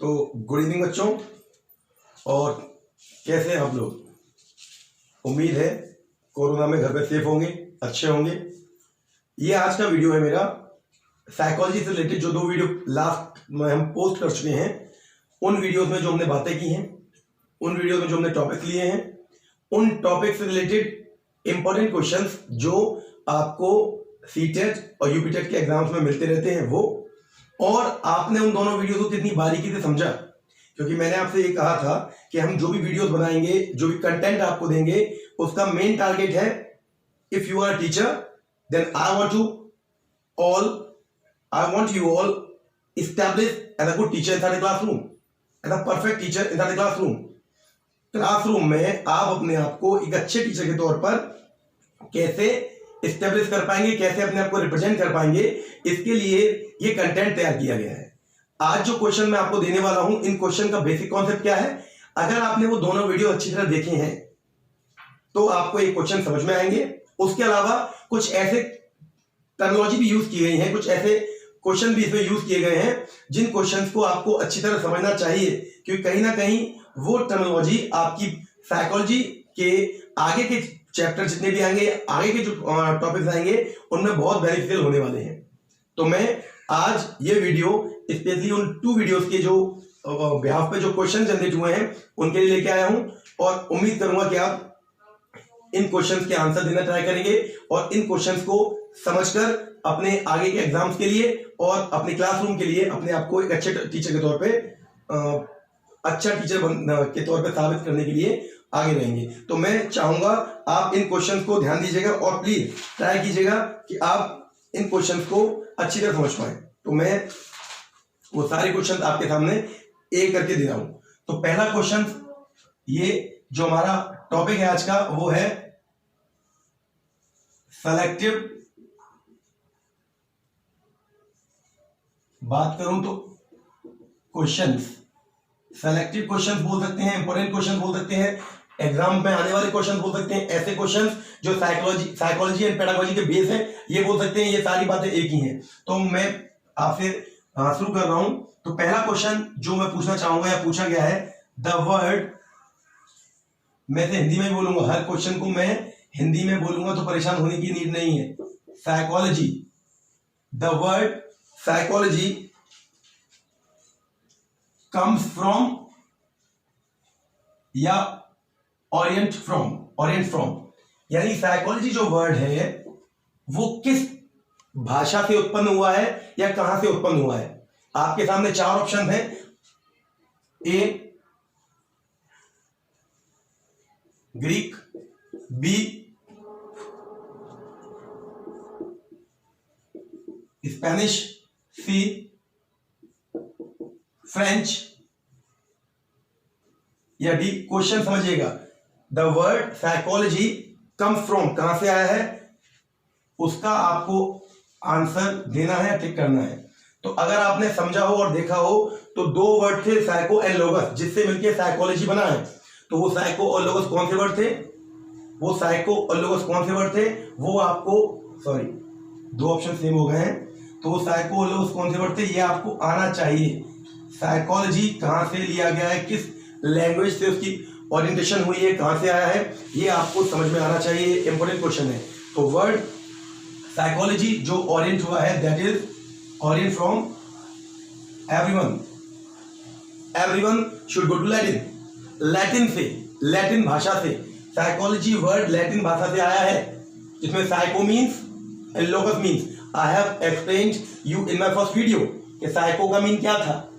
तो good evening बच्चों, और कैसे हैं आप लोग। उम्मीद है कोरोना में घर पे सेफ होंगे, अच्छे होंगे। ये आज का वीडियो है मेरा साइकोलॉजी से रिलेटेड। जो 2 वीडियो लास्ट में हम पोस्ट कर चुके हैं, उन वीडियोस में जो हमने बातें की हैं, उन वीडियो में जो हमने टॉपिक लिए हैं, उन टॉपिक से रिलेटेड इंपॉर्टेंट क्वेश्चंस जो आपको सीटेट और यूपीटेट के एग्जाम्स में मिलते रहते हैं वो, और आपने उन दोनों वीडियो को कितनी बारीकी से समझा। क्योंकि मैंने आपसे ये कहा था कि हम जो भी वीडियोस बनाएंगे, जो भी कंटेंट आपको देंगे, उसका मेन टारगेट है, if you are teacher then I want you all establish as a good teacher inside the classroom, as a perfect teacher inside the classroom। Classroom में आप अपने आप को एक अच्छे टीचर के तौर पर कैसे एस्टेब्लिश कर पाएंगे, कैसे अपने आप को रिप्रेजेंट कर पाएंगे, इसके लिए ये कंटेंट तैयार किया गया है। आज जो क्वेश्चन मैं आपको देने वाला हूं, इन क्वेश्चन का बेसिक कॉन्सेप्ट क्या है, अगर आपने वो दोनों वीडियो अच्छी तरह देखे हैं तो आपको ये क्वेश्चन समझ में आएंगे। उसके अलावा कुछ ऐसे टर्मिनोलॉजी भी यूज की गई है, कुछ ऐसे क्वेश्चन भी इसमें यूज किए गए हैं जिन क्वेश्चंस को आपको अच्छी तरह समझना चाहिए, क्योंकि कहीं ना कहीं वो टर्मिनोलॉजी आपकी साइकोलॉजी के आगे के चैप्टर जितने भी आएंगे, आगे के जो टॉपिक्स आएंगे, उनमें बहुत बेनिफिशियल होने वाले हैं। तो मैं आज ये वीडियो स्पेशली उन 2 वीडियोस के जो बिहाफ पे जो क्वेश्चन जनरेट हुए हैं उनके लिए लेके आया हूं, और उम्मीद करूंगा कि आप इन क्वेश्चंस के आंसर देना ट्राई करेंगे और इन क्वेश्चंस को समझकर अपने आगे के एग्जाम्स के लिए और अपने क्लासरूम के लिए अपने आप को एक अच्छे टीचर के तौर पे अच्छा टीचर के तौर पे साबित करने के लिए आगे रहेंगे। तो मैं चाहूंगा आप इन क्वेश्चंस को ध्यान दीजिएगा और प्लीज ट्राई कीजिएगा कि आप इन क्वेश्चंस को अच्छी तरह समझ पाए। तो मैं वो सारे क्वेश्चन आपके सामने एक करके दे रहा हूं। तो पहला क्वेश्चन, ये जो हमारा टॉपिक है आज का, वो है सेलेक्टिव। बात करूं तो क्वेश्चंस, सेलेक्टिव क्वेश्चंस बोल सकते हैं, इंपॉर्टेंट क्वेश्चन बोल सकते हैं, एग्जाम में आने वाले क्वेश्चन बोल सकते हैं, ऐसे क्वेश्चंस जो साइकोलॉजी एंड पेडागोजी के बेस है, ये बोल सकते हैं। ये सारी बातें एक ही हैं। तो मैं आपसे शुरू कर रहा हूं। तो पहला क्वेश्चन जो मैं पूछना चाहूंगा या पूछा गया है, द वर्ड, मैं से हिंदी में बोलूंगा, हर क्वेश्चन को मैं हिंदी में बोलूंगा तो परेशान होने की नीड नहीं है। Psychology, the word psychology comes from या orient from, यानी साइकोलॉजी जो वर्ड है वो किस भाषा से उत्पन्न हुआ है या कहां से उत्पन्न हुआ है। आपके सामने 4 ऑप्शन हैं। ए ग्रीक, बी स्पेनिश, सी फ्रेंच, या डी। क्वेश्चन समझिएगा, the word psychology comes from, कहां से आया है, उसका आपको आंसर देना है, टिक करना है। तो अगर आपने समझा हो और देखा हो तो 2 वर्ड थे, साइको एंड लोगस, जिससे मिलकर साइकोलॉजी बना है। तो वो साइको और लोगस कौन से वर्ड थे, वो साइको और लोगस कौन से वर्ड थे, वो आपको, सॉरी 2 ऑप्शन सेम हो गए हैं। तो वो साइको और लोगस कौन से वर्ड थे, ये आपको आना चाहिए। साइकोलॉजी कहां से लिया गया है, किस लैंग्वेज से उसकी ओरिएंटेशन हुई है, कहां से आया है, ये आपको समझ में आना चाहिए। इंपॉर्टेंट क्वेश्चन है। तो वर्ड साइकोलॉजी जो ओरिएंट हुआ है, that is orient from everyone should go to Latin से, लैटिन भाषा से। साइकोलॉजी वर्ड लैटिन भाषा से आया है, जिसमें psycho means and लोगस means. I have explained you in my first video कि साइको का मीन क्या था,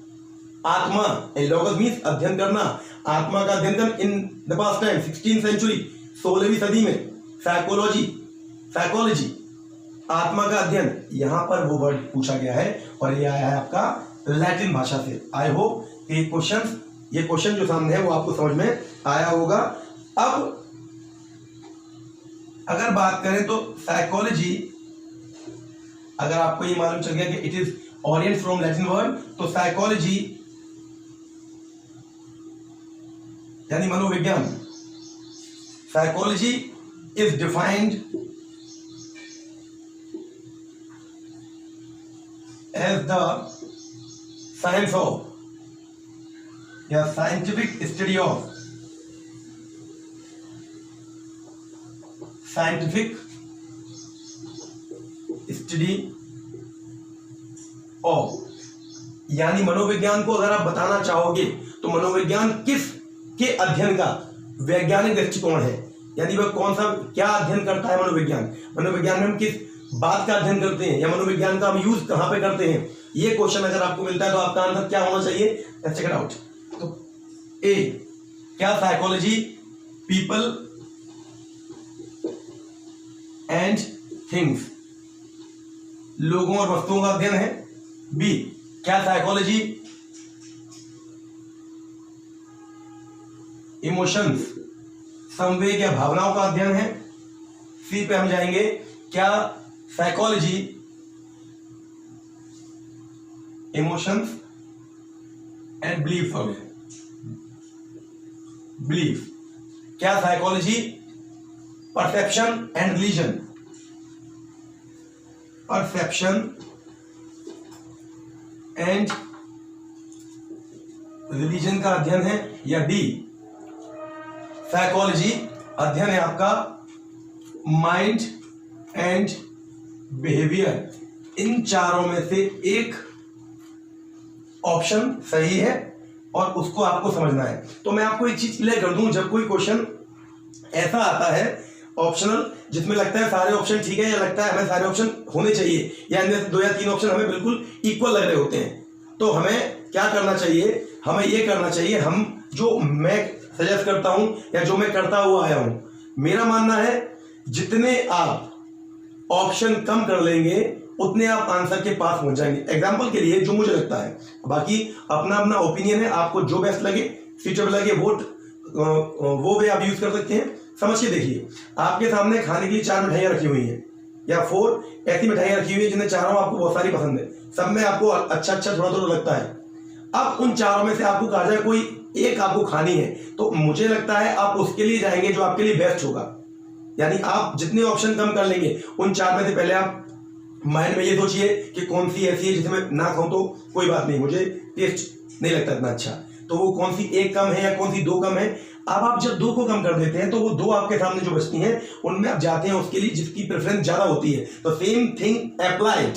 आत्मा, एंड लोगस मीन्स अध्ययन करना, आत्मा का अध्ययन in the past time, 16th century, 16वीं सदी में साइकोलॉजी आत्मा का अध्ययन, यहां पर वो वर्ड पूछा गया है और ये आया है आपका लैटिन भाषा से। आई होप ये क्वेश्चन जो सामने है वो आपको समझ में आया होगा। अब अगर बात करें तो साइकोलॉजी, अगर आपको ये मालूम चल गया कि it is orient from Latin word, तो साइकोलॉजी यानी मनोविज्ञान, psychology is defined as the science of या scientific study of, scientific study of, यानी मनोविज्ञान को अगर आप बताना चाहोगे तो मनोविज्ञान किस के अध्ययन का वैज्ञानिक दृष्टिकोण है, यानी वह कौन सा क्या अध्ययन करता है मनोविज्ञान, मनोविज्ञान में हम किस बात का अध्ययन करते हैं या मनोविज्ञान का हम यूज कहां पे करते हैं। ये क्वेश्चन अगर आपको मिलता है तो आपका आंसर क्या होना चाहिए, लेट्स चेक इट आउट। तो ए, क्या साइकोलॉजी पीपल एंड थिंग्स, लोगों और वस्तुओं का अध्ययन है। बी, क्या साइकोलॉजी इमोशंस, संवेग या भावनाओं का अध्ययन है। सी पे हम जाएंगे, क्या साइकोलॉजी इमोशंस एंड बिलीफ हो गए, बिलीफ, क्या psychology perception and religion, perception and religion का अध्ययन है। या डी, साइकोलॉजी अध्ययन है आपका माइंड एंड बिहेवियर। इन चारों में से एक ऑप्शन सही है और उसको आपको समझना है। तो मैं आपको एक चीज क्लियर कर दूं, जब कोई क्वेश्चन ऐसा आता है ऑप्शनल जिसमें लगता है सारे ऑप्शन ठीक है या लगता है हमें सारे ऑप्शन होने चाहिए या इनमें से 2 या 3 ऑप्शन हमें बिल्कुल इक्वल लग रहे होते हैं, तो हमें क्या करना चाहिए, हमें ये करना चाहिए, हम जो मैं सजेस्ट करता हूं या जो मैं करता हुआ आया हूं, मेरा मानना है जितने आप ऑप्शन कम कर लेंगे उतने आप आंसर के पास पहुंच जाएंगे। एग्जांपल के लिए जो मुझे लगता है, बाकी अपना अपना ओपिनियन है, आपको जो बेस्ट लगे सूटेबल लगे वो वे आप यूज कर सकते हैं। समझ के देखिए, आपके सामने खाने के लिए 4 मिठाइयां रखी हुई हैं या 4 ऐसी मिठाइयां रखी हुई है जिन्हें चारों आपको बहुत सारी पसंद है, सब में आपको अच्छा थोड़ा थोड़ा लगता है। अब उन चारों में से आपको कहा जाए कोई एक आपको खानी है, तो मुझे लगता है आप उसके लिए जाएंगे जो आपके लिए बेस्ट होगा। यानी आप जितने ऑप्शन कम कर लेंगे उन 4 में से पहले आप माइंड में ये सोचिए कि कौन सी ऐसी है जिसमें ना खाऊं तो कोई बात नहीं, मुझे टेस्ट नहीं लगता इतना अच्छा, तो वो कौन सी एक कम है या कौन सी 2 कम है। अब आप जब 2 को कम कर देते हैं तो वो 2 आपके सामने जो बचती हैं उनमें आप जाते हैं उसके लिए जिसकी प्रेफरेंस ज्यादा होती है। तो same thing applied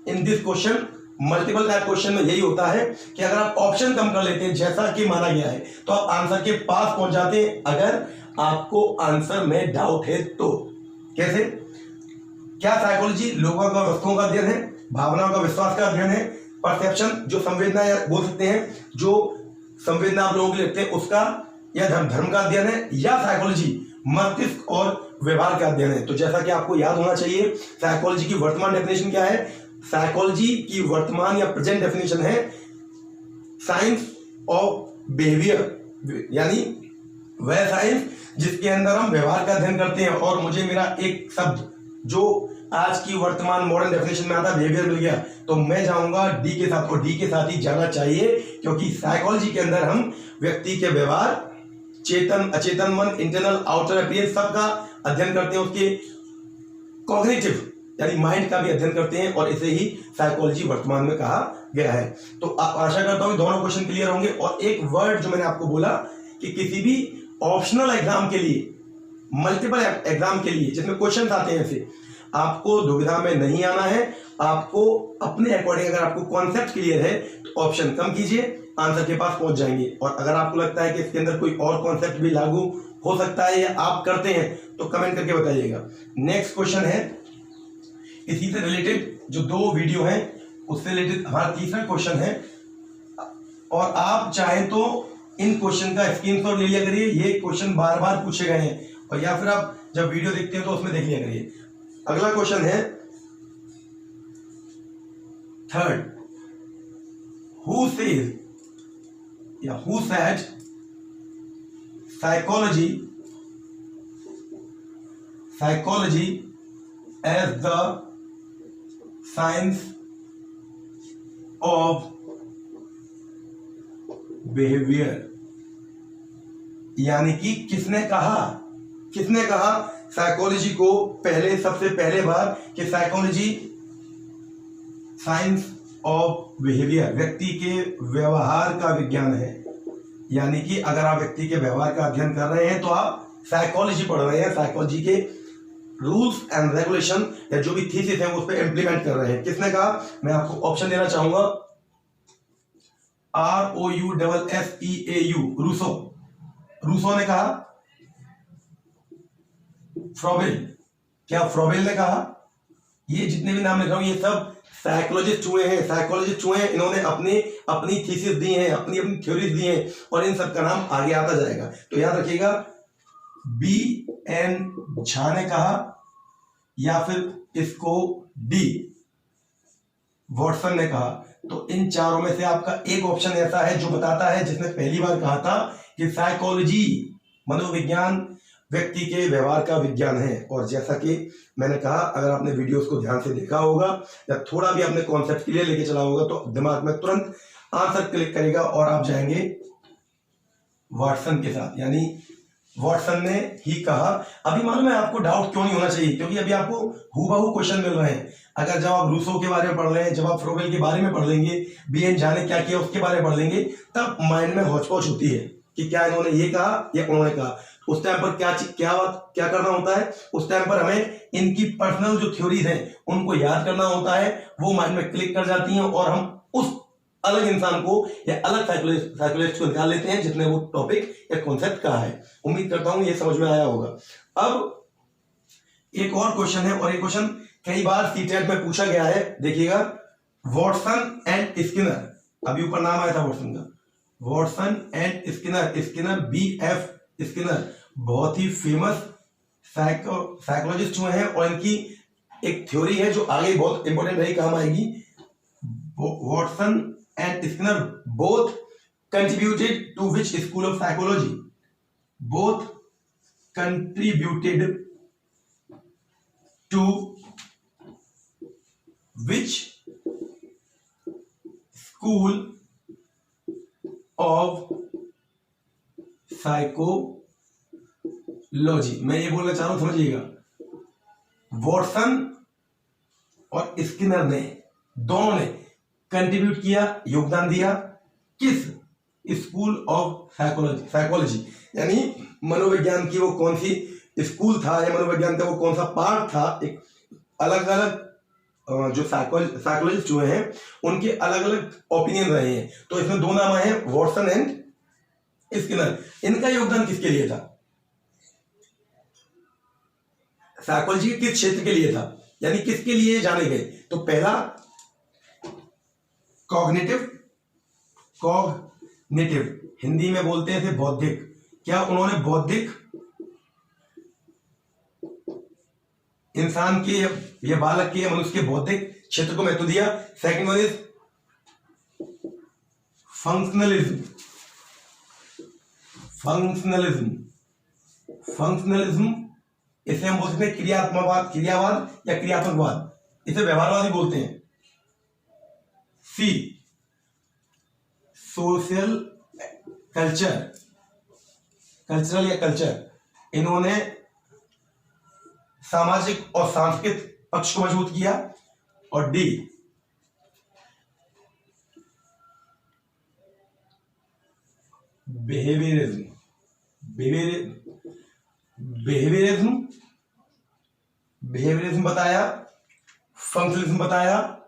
in this question, multiple type question में यही होता है कि अगर आप ऑप्शन कम कर लेते हैं जैसा कि माना गया है तो आप आंसर के पास पहुंच जाते हैं, अगर आपको आंसर में डाउट है तो। कैसे, क्या साइकोलॉजी लोगों का वस्तुओं का अध्ययन है, भावनाओं का विश्वास का अध्ययन है, परसेप्शन जो संवेदना या बोल सकते हैं जो संवेदना आप लोगों के लिए रखते हैं उसका, या धर्म का अध्ययन है, या साइकोलॉजी मस्तिष्क और व्यवहार का अध्ययन है। तो जैसा कि आपको याद होना चाहिए, साइकोलॉजी की वर्तमान डेफिनेशन क्या है, साइकोलॉजी की वर्तमान या प्रेजेंट डेफिनेशन है साइंस ऑफ बिहेवियर, यानी वह साइंस जिसके अंदर हम व्यवहार का अध्ययन करते हैं। और मुझे मेरा एक शब्द जो आज की वर्तमान मॉडर्न डेफिनेशन में आता है बिहेवियर मिल गया, तो मैं जाऊंगा डी के साथ, और डी के साथ ही जाना चाहिए क्योंकि साइकोलॉजी के अंदर हम व्यक्ति के व्यवहार, चेतन अचेतन मन, इंटरनल आउटर अपीयरेंस सबका अध्ययन करते हैं, उसके कॉग्निटिव यानी माइंड का भी अध्ययन करते हैं, और इसे ही साइकोलॉजी वर्तमान में कहा गया है। तो आशा करता हूं दोनों क्वेश्चन क्लियर होंगे। और एक वर्ड जो मैंने आपको बोला कि किसी भी ऑप्शनल एग्जाम के लिए, मल्टीपल एग्जाम के लिए जिसमें क्वेश्चन आते हैं ऐसे, आपको दुविधा में नहीं आना है, आपको अपने अकॉर्डिंग अगर आपको कॉन्सेप्ट क्लियर है तो ऑप्शन कम कीजिए, आंसर के पास पहुंच जाएंगे। और अगर आपको लगता है कि इसके अंदर कोई और कॉन्सेप्ट भी लागू हो सकता है या आप करते हैं तो कमेंट करके बताइएगा। नेक्स्ट क्वेश्चन है इसी से रिलेटेड, जो 2 वीडियो हैं उससे रिलेटेड हमारा तीसरा क्वेश्चन है, और आप चाहें तो इन क्वेश्चन का स्क्रीनशॉट ले लिया करिए, ये क्वेश्चन बार बार पूछे गए हैं, और या फिर आप जब वीडियो देखते हैं तो उसमें देख लिया करिए। अगला क्वेश्चन है 3rd, हु सेज या who said psychology as the science of behaviour, यानी कि किसने कहा साइकोलॉजी को सबसे पहले बार कि साइकोलॉजी साइंस ऑफ बिहेवियर, व्यक्ति के व्यवहार का विज्ञान है। यानी कि अगर आप व्यक्ति के व्यवहार का अध्ययन कर रहे हैं तो आप साइकोलॉजी पढ़ रहे हैं, साइकोलॉजी के रूल्स एंड रेगुलेशन या जो भी थीसिस है उस पर इंप्लीमेंट कर रहे हैं। किसने कहा? मैं आपको ऑप्शन देना चाहूंगा, ROUSSEAU, रूसो। रूसो ने कहा, फ्रोबेल, क्या फ्रोबेल ने कहा? ये जितने भी नाम लिख रहा हूं ये सब साइकोलॉजिस्ट हुए हैं, साइकोलॉजिस्ट हुए हैं, इन्होंने अपनी थीसिस दी हैं, अपनी थ्योरीज दी हैं और इन सब का नाम आगे आता जाएगा। तो याद रखिएगा, BN झा ने कहा या फिर इसको D वॉटसन ने कहा। तो इन चारों में से आपका एक ऑप्शन ऐसा है जो बताता है, जिसने पहली बार कहा था कि साइकोलॉजी, मनोविज्ञान व्यक्ति के व्यवहार का विज्ञान है। और जैसा कि मैंने कहा, अगर आपने वीडियोस को ध्यान से देखा होगा या थोड़ा भी अपने कॉन्सेप्ट क्लियर लेके चला होगा तो दिमाग में तुरंत आंसर क्लिक करेगा और आप जाएंगे वॉटसन के साथ, यानी वॉटसन ने ही कहा। अभी मालूम है आपको डाउट क्यों नहीं होना चाहिए, क्योंकि अभी आपको हूबहू क्वेश्चन मिल रहे हैं। अगर जब आप रूसो के बारे में पढ़ रहे हैं, जब आप फ्रोबेल के बारे में पढ़ लेंगे, BN झा ने क्या किया उसके बारे में पढ़ लेंगे, तब माइंड में हौच-पौच होती है कि क्या इन्होंने ये कहा या उन्होंने कहा। उस टाइम पर क्या करना होता है, उस टाइम पर हमें इनकी पर्सनल जो थ्योरीज हैं उनको याद करना होता है, वो माइंड में क्लिक कर जाती हैं और हम उस अलग इंसान को या अलग साइकोलॉजिस्ट को निकाल लेते हैं जिसने वो टॉपिक या कॉन्सेप्ट कहा है। उम्मीद करता हूं ये समझ में आया होगा। अब एक और क्वेश्चन है, और ये क्वेश्चन कई बार सीटेट में पूछा गया है, देखिएगा, वॉटसन एंड स्किनर, अभी ऊपर नाम आया था वॉटसन का, Watson and Skinner BF Skinner बहुत ही फेमस साइकोलॉजिस्ट हुए हैं और इनकी एक थ्योरी है जो आगे बहुत इंपॉर्टेंट रही, काम आएगी। Watson and Skinner both contributed to which school of psychology? Both contributed to which school of psychology? मैं ये बोलना चाह रहा हूं, समझिएगा, वॉटसन और स्किनर ने, दोनों ने कंट्रीब्यूट किया, योगदान दिया, किस स्कूल ऑफ साइकोलॉजी, यानी मनोविज्ञान की वो कौन सी स्कूल था या मनोविज्ञान का वो कौन सा पार्ट था। एक अलग अलग जो साइकोलॉजिस्ट हुए हैं उनके अलग अलग ओपिनियन रहे हैं। तो इसमें दो नाम आए हैं, वॉटसन एंड स्किनर। इनका योगदान किसके लिए था? साइकोलॉजी के किस क्षेत्र के लिए था, यानी किसके लिए जाने गए? तो पहला कॉग्निटिव, हिंदी में बोलते हैं इसे बौद्धिक। क्या उन्होंने बौद्धिक इंसान के या बालक के या मनुष्य के बौद्धिक क्षेत्र को महत्व दिया? Second one is functionalism. इसे हम बोल सकते हैं क्रियावाद या क्रियात्मकवाद, इसे व्यवहारवादी बोलते हैं। सी सोशल कल्चरल या कल्चर, इन्होंने सामाजिक और सांस्कृतिक पक्ष को मजबूत किया। और डी बिहेवियरिज्म बताया, फंक्शनलिज्म बताया,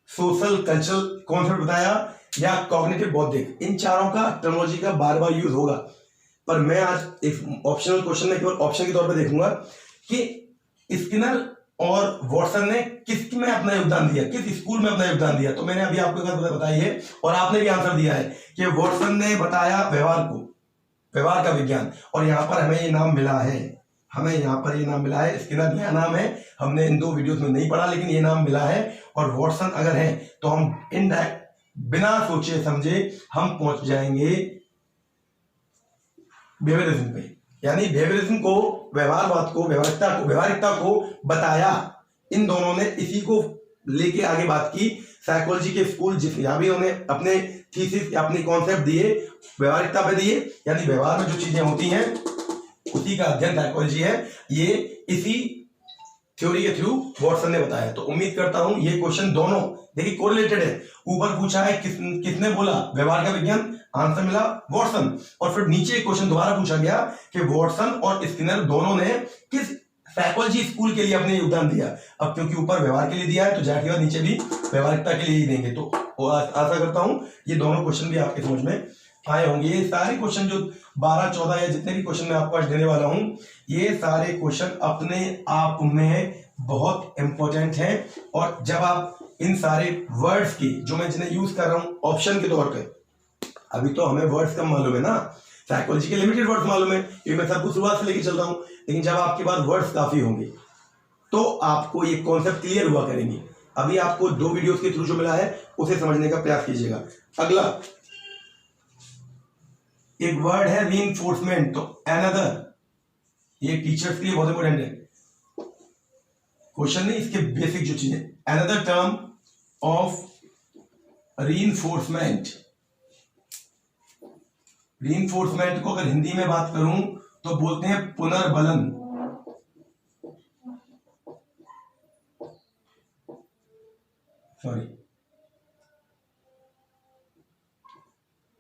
सोशल कल्चरल कॉन्सेप्ट बताया या कॉग्निटिव बौद्धिक। इन चारों का टर्मिनोलॉजी का बार बार यूज होगा, पर मैं आज एक ऑप्शनल क्वेश्चन में केवल ऑप्शन के तौर पर देखूंगा कि स्किनर और वॉटसन ने किस में अपना योगदान दिया, किस स्कूल में अपना योगदान दिया। तो मैंने अभी आपको एक बात बताई है और आपने भी आंसर दिया है कि वॉटसन ने बताया व्यवहार का विज्ञान, और यहां पर हमें ये नाम मिला है, स्किनर नया नाम है, हमने इन दो वीडियोस में नहीं पढ़ा लेकिन ये नाम मिला है। और वॉटसन अगर है तो हम इनडायरेक्ट बिना सोचे समझे हम पहुंच जाएंगे बिहेवियरिज्म पे, यानी बिहेवियरिज्म को, व्यवहारवाद को, व्यवहारिकता को बताया। इन दोनों ने इसी को लेके आगे बात की। साइकोलॉजी के स्कूल जहां भी उन्होंने अपने थीसिस अपने कॉन्सेप्ट दिए, व्यवहारिकता पे दिए, यानी व्यवहार में जो चीजें होती हैं उसी का अध्ययन साइकोलॉजी है। ये इसी थ्योरी के थ्रू वॉटसन ने बताया। तो उम्मीद करता हूं ये क्वेश्चन दोनों देखिए कोरिलेटेड है। ऊपर पूछा है किसने बोला व्यवहार का विज्ञान, आंसर मिला वॉटसन। और फिर नीचे एक क्वेश्चन दोबारा पूछा गया कि वॉटसन और स्किनर दोनों ने किस साइकोलॉजी स्कूल के लिए अपने योगदान दिया। अब क्योंकि ऊपर व्यवहार के लिए दिया है तो जाहिर सी बात नीचे भी व्यवहारिकता के लिए ही देंगे। तो आशा करता हूं ये दोनों क्वेश्चन भी आपके समझ में आए होंगे। ये सारे क्वेश्चन जो 12, 14 या जितने भी क्वेश्चन मैं आपको आज देने वाला हूं, ये सारे क्वेश्चन अपने आप में बहुत इंपॉर्टेंट हैं। और जब आप इन सारे वर्ड्स की जो मैं जिन्हें यूज कर रहा हूं ऑप्शन के तौर पे, अभी तो हमें वर्ड्स कम मालूम है ना, साइकोलॉजी के लिमिटेड वर्ड्स मालूम है क्योंकि मैं सबको शुरुआत से लेके चल रहा हूं, लेकिन जब आपके पास वर्ड्स काफी होंगे तो आपको ये कॉन्सेप्ट क्लियर हुआ करेंगे। अभी आपको 2 वीडियोस के थ्रू जो मिला है उसे समझने का प्रयास कीजिएगा। अगला एक वर्ड है रीइंफोर्समेंट, तो अनदर, ये टीचर्स के लिए बहुत इंपॉर्टेंट है, क्वेश्चन नहीं इसके बेसिक जो चीजें, another term of reinforcement. Reinforcement को अगर हिंदी में बात करूं तो बोलते हैं पुनर्बलन।